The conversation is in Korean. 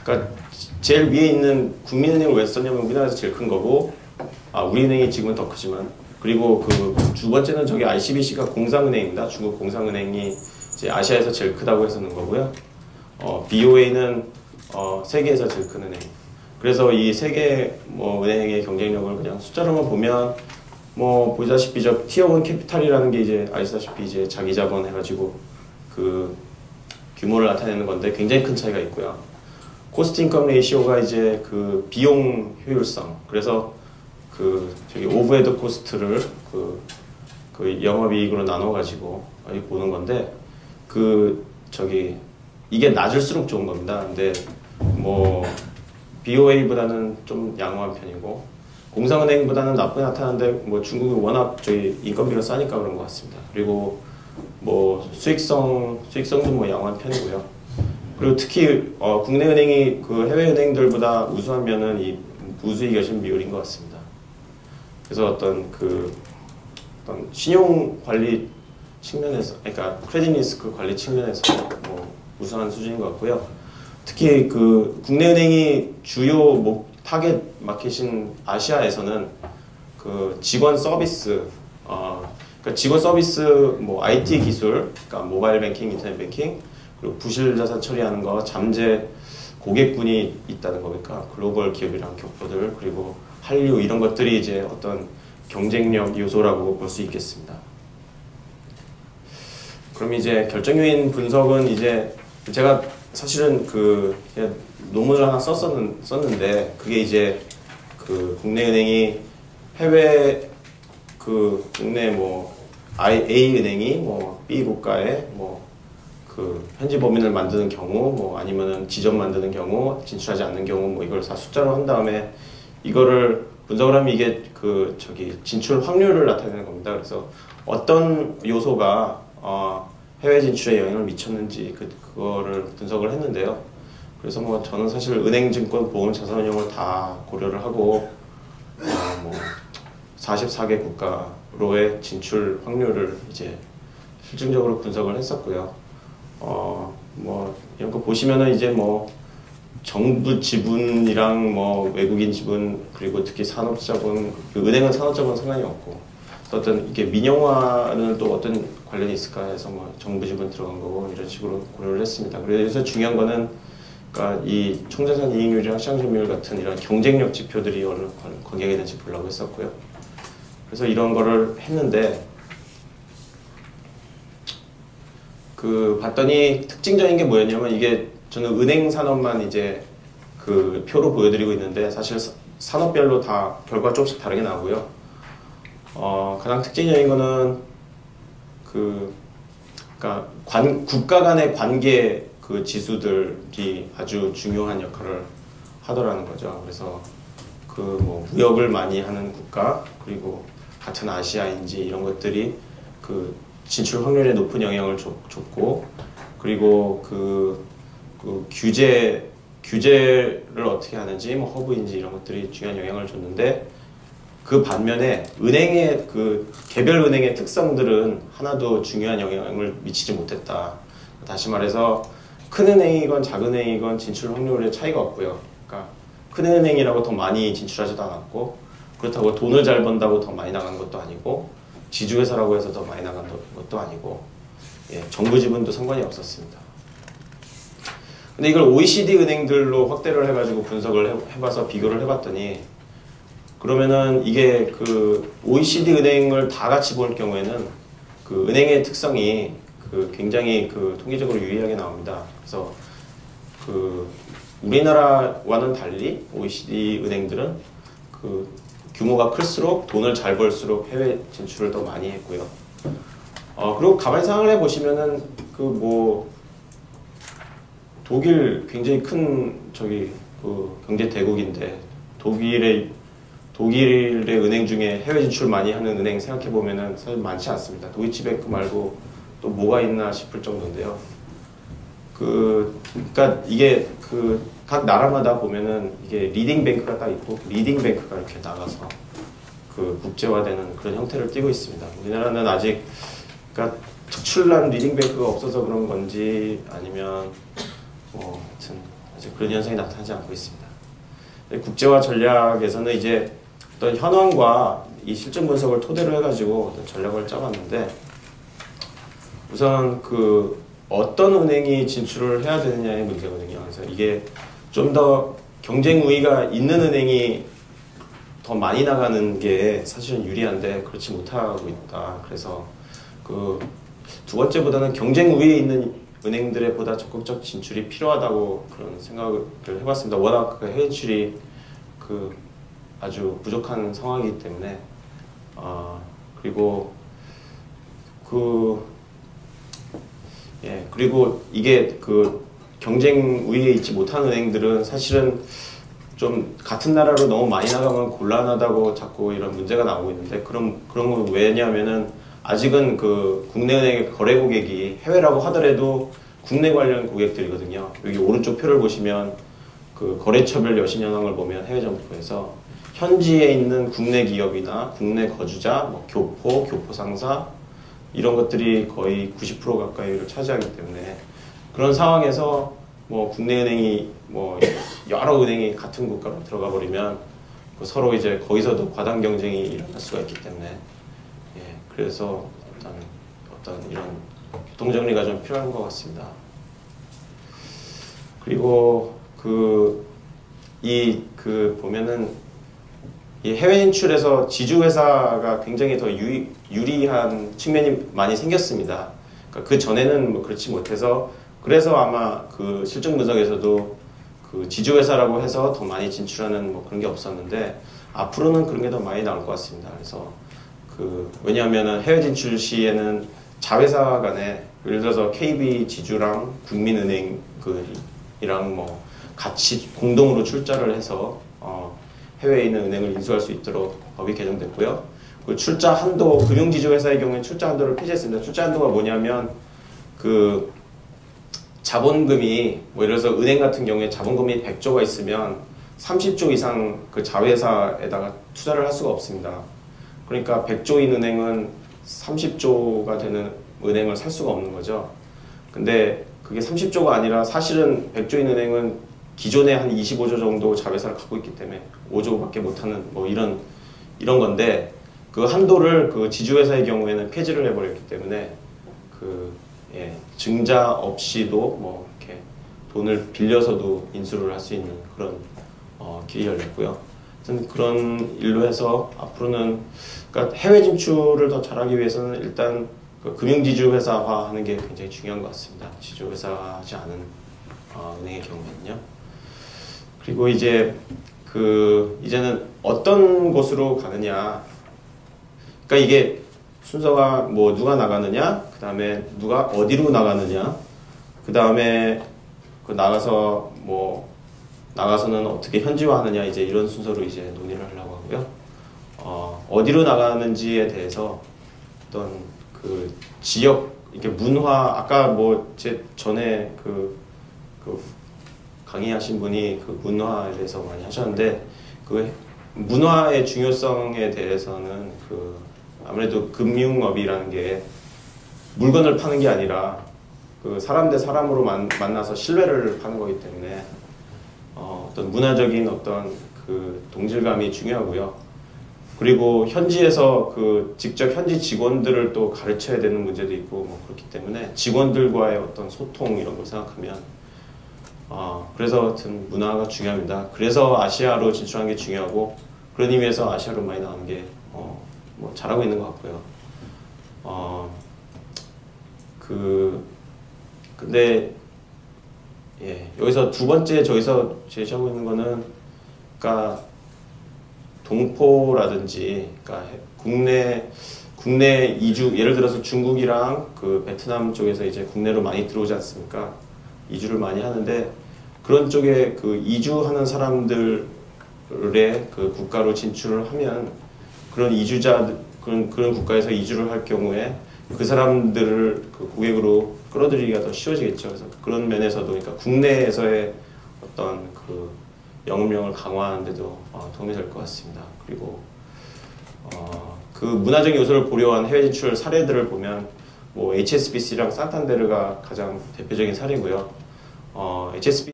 그러니까 제일 위에 있는 국민은행을 왜 썼냐면 우리나라에서 제일 큰 거고, 우리은행이 지금은 더 크지만, 그리고 그 두 번째는 저기 ICBC가 공상은행입니다. 중국 공상은행이 이제 아시아에서 제일 크다고 해서 넣은 거고요. BOA는 세계에서 제일 큰 은행. 그래서 이 세 개 뭐 은행의 경쟁력을 그냥 숫자로만 보면 뭐 보시다시피 저 티어 1 캐피탈이라는 게 이제 아시다시피 이제 자기 자본 해가지고 그 규모를 나타내는 건데 굉장히 큰 차이가 있고요. 코스트 인컴 레이시오가 이제 그 비용 효율성. 그래서 그 저기 오버헤드 코스트를 그 영업이익으로 나눠가지고 보는 건데 그 저기 이게 낮을수록 좋은 겁니다. 근데 뭐 BOA보다는 좀 양호한 편이고 공상은행보다는 나쁘게 나타나는데 뭐 중국이 워낙 저희 인건비가 싸니까 그런 것 같습니다. 그리고 뭐 수익성도 뭐 양호한 편이고요. 그리고 특히 국내 은행이 그 해외 은행들보다 우수한 면은 이 부수익 여신 비율인 것 같습니다. 그래서 어떤 신용 관리 측면에서, 그러니까 크레딧 리스크 관리 측면에서 뭐 우수한 수준인 것 같고요. 특히 그 국내 은행이 주요 타겟 마켓인 아시아에서는 그 직원 서비스, 그러니까 직원 서비스, 뭐 IT 기술, 그러니까 모바일 뱅킹, 인터넷 뱅킹, 그리고 부실 자산 처리하는 거, 잠재 고객군이 있다는 거니까 글로벌 기업이랑 격보들, 그리고 한류 이런 것들이 이제 어떤 경쟁력 요소라고 볼 수 있겠습니다. 그럼 이제 결정 요인 분석은 이제 제가 사실은 그 논문을 하나 썼는데 그게 이제 그 국내 은행이 해외 그 국내 뭐 A 은행이 뭐 B 국가에 뭐 그 현지 법인을 만드는 경우 뭐 아니면은 지점 만드는 경우 진출하지 않는 경우 뭐 이걸 다 숫자로 한 다음에 이거를 분석을 하면 이게 그 저기 진출 확률을 나타내는 겁니다. 그래서 어떤 요소가 해외 진출에 영향을 미쳤는지 그거를 분석을 했는데요. 그래서 뭐 저는 사실 은행, 증권, 보험, 자산운용을 다 고려를 하고 뭐 44개 국가로의 진출 확률을 이제 실증적으로 분석을 했었고요. 뭐 이런 거 보시면은 이제 뭐 정부 지분이랑 뭐 외국인 지분 그리고 특히 산업자본, 은행은 산업자본 상관이 없고 어떤 이게 민영화는 또 어떤 관련이 있을까 해서 뭐 정부 지분 들어간 거고 이런 식으로 고려를 했습니다. 그래서 중요한 거는 그러니까 이 총자산 이익률이랑 시장 점유율 같은 이런 경쟁력 지표들이 어느 관계가 있는지 보려고 했었고요. 그래서 이런 거를 했는데 그 봤더니 특징적인 게 뭐였냐면 이게 저는 은행 산업만 이제 그 표로 보여드리고 있는데 사실 산업별로 다 결과가 조금씩 다르게 나오고요. 가장 특징적인 거는 그러니까 국가 간의 관계 그 지수들이 아주 중요한 역할을 하더라는 거죠. 그래서 그 뭐 무역을 많이 하는 국가 그리고 같은 아시아인지 이런 것들이 그 진출 확률에 높은 영향을 줬고 그리고 그 규제를 어떻게 하는지 뭐 허브인지 이런 것들이 중요한 영향을 줬는데 그 반면에 은행의 그 개별 은행의 특성들은 하나도 중요한 영향을 미치지 못했다. 다시 말해서 큰 은행이건 작은 은행이건 진출 확률에 차이가 없고요. 그러니까 큰 은행이라고 더 많이 진출하지도 않았고 그렇다고 돈을 잘 번다고 더 많이 나간 것도 아니고 지주회사라고 해서 더 많이 나간 것도 아니고 정부 지분도 상관이 없었습니다. 근데 이걸 OECD 은행들로 확대를 해가지고 분석을 해봐서 비교를 해봤더니 그러면은 이게 그 OECD 은행을 다 같이 볼 경우에는 그 은행의 특성이 그 굉장히 그 통계적으로 유의하게 나옵니다. 그래서 그 우리나라와는 달리 OECD 은행들은 그 규모가 클수록 돈을 잘 벌수록 해외 진출을 더 많이 했고요. 그리고 가만히 생각을 해보시면은 그 뭐 독일 굉장히 큰 저기 그 경제 대국인데 독일의 은행 중에 해외 진출 많이 하는 은행 생각해 보면은 사실 많지 않습니다. 도이치뱅크 말고 또 뭐가 있나 싶을 정도인데요. 그러니까 이게 그 각 나라마다 보면은 이게 리딩 뱅크가 딱 있고 리딩 뱅크가 이렇게 나가서 그 국제화되는 그런 형태를 띠고 있습니다. 우리나라는 아직 그러니까 특출난 리딩 뱅크가 없어서 그런 건지 아니면 뭐 하여튼 아직 그런 현상이 나타나지 않고 있습니다. 국제화 전략에서는 이제 어떤 현황과 이 실증 분석을 토대로 해가지고 어떤 전략을 짜봤는데, 우선 그 어떤 은행이 진출을 해야 되느냐의 문제거든요. 그래서 이게 좀 더 경쟁 우위가 있는 은행이 더 많이 나가는 게 사실은 유리한데 그렇지 못하고 있다. 그래서 그 두 번째보다는 경쟁 우위에 있는 은행들에 보다 적극적 진출이 필요하다고 그런 생각을 해봤습니다. 워낙 그 해외 진출이 그 아주 부족한 상황이기 때문에. 그리고 그리고 이게 그 경쟁 우위에 있지 못한 은행들은 사실은 좀 같은 나라로 너무 많이 나가면 곤란하다고 자꾸 이런 문제가 나오고 있는데, 그런 건 왜냐하면은 아직은 그 국내 은행의 거래 고객이 해외라고 하더라도 국내 관련 고객들이거든요. 여기 오른쪽 표를 보시면 그 거래처별 여신 현황을 보면 해외 점포에서 현지에 있는 국내 기업이나 국내 거주자, 뭐 교포 상사 이런 것들이 거의 90% 가까이를 차지하기 때문에, 그런 상황에서 뭐 국내 은행이 뭐 여러 은행이 같은 국가로 들어가 버리면 서로 이제 거기서도 과당 경쟁이 일어날 수가 있기 때문에, 그래서 어떤 이런 교통 정리가 좀 필요한 것 같습니다. 그리고 보면은 이 해외 진출에서 지주 회사가 굉장히 더 유리한 측면이 많이 생겼습니다. 그러니까 그 전에는 뭐 그렇지 못해서, 그래서 아마 그 실증 분석에서도 그 지주 회사라고 해서 더 많이 진출하는 뭐 그런 게 없었는데, 앞으로는 그런 게 더 많이 나올 것 같습니다. 그래서 왜냐하면은 해외 진출 시에는 자회사 간에, 예를 들어서 KB 지주랑 국민은행 이랑 뭐 같이 공동으로 출자를 해서 해외에 있는 은행을 인수할 수 있도록 법이 개정됐고요. 그 출자 한도, 금융지주 회사의 경우에 출자 한도를 폐지했습니다. 출자 한도가 뭐냐면 그 자본금이, 뭐 예를 들어서 은행 같은 경우에 자본금이 100조가 있으면 30조 이상 그 자회사에다가 투자를 할 수가 없습니다. 그러니까 100조인 은행은 30조가 되는 은행을 살 수가 없는 거죠. 근데 그게 30조가 아니라 사실은 100조인 은행은 기존에 한 25조 정도 자회사를 갖고 있기 때문에 5조밖에 못하는 뭐 이런 건데, 그 한도를 그 지주회사의 경우에는 폐지를 해버렸기 때문에 증자 없이도 뭐 이렇게 돈을 빌려서도 인수를 할 수 있는 그런 길이 열렸고요. 그런 일로 해서 앞으로는, 그러니까 해외 진출을 더 잘하기 위해서는 일단 그 금융지주 회사화하는 게 굉장히 중요한 것 같습니다. 지주 회사하지 않은 은행의 경우에는요. 그리고 이제 이제는 어떤 곳으로 가느냐. 그러니까 이게 순서가 뭐 누가 나가느냐, 그 다음에 누가 어디로 나가느냐, 그 다음에 나가서는 어떻게 현지화하느냐, 이제 이런 순서로 이제 논의를 하려고 하고요. 어디로 나가는지에 대해서 어떤 그 지역, 이렇게 문화, 아까 뭐 제 전에 강의하신 분이 그 문화에 대해서 많이 하셨는데, 그 문화의 중요성에 대해서는 아무래도 금융업이라는 게 물건을 파는 게 아니라 그 사람 대 사람으로 만나서 신뢰를 파는 거기 때문에 어떤 문화적인 어떤 그 동질감이 중요하고요. 그리고 현지에서 직접 현지 직원들을 또 가르쳐야 되는 문제도 있고 뭐 그렇기 때문에 직원들과의 어떤 소통 이런 걸 생각하면 그래서 하여튼 문화가 중요합니다. 그래서 아시아로 진출하는 게 중요하고, 그런 의미에서 아시아로 많이 나가는 게 뭐 잘하고 있는 것 같고요. 근데 여기서 두 번째 저기서 제시하고 있는 거는, 그러니까 동포라든지, 그러니까 국내 이주, 예를 들어서 중국이랑 그 베트남 쪽에서 이제 국내로 많이 들어오지 않습니까? 이주를 많이 하는데, 그런 쪽에 이주하는 사람들의 국가로 진출을 하면, 그런 그런 국가에서 이주를 할 경우에 그 사람들을 고객으로 끌어들이기가 더 쉬워지겠죠. 그래서 그런 면에서도, 그러니까 국내에서의 어떤 영업력을 강화하는 데도 도움이 될 것 같습니다. 그리고 그 문화적인 요소를 고려한 해외 진출 사례들을 보면 뭐 HSBC랑 산탄데르가 가장 대표적인 사례고요. HSBC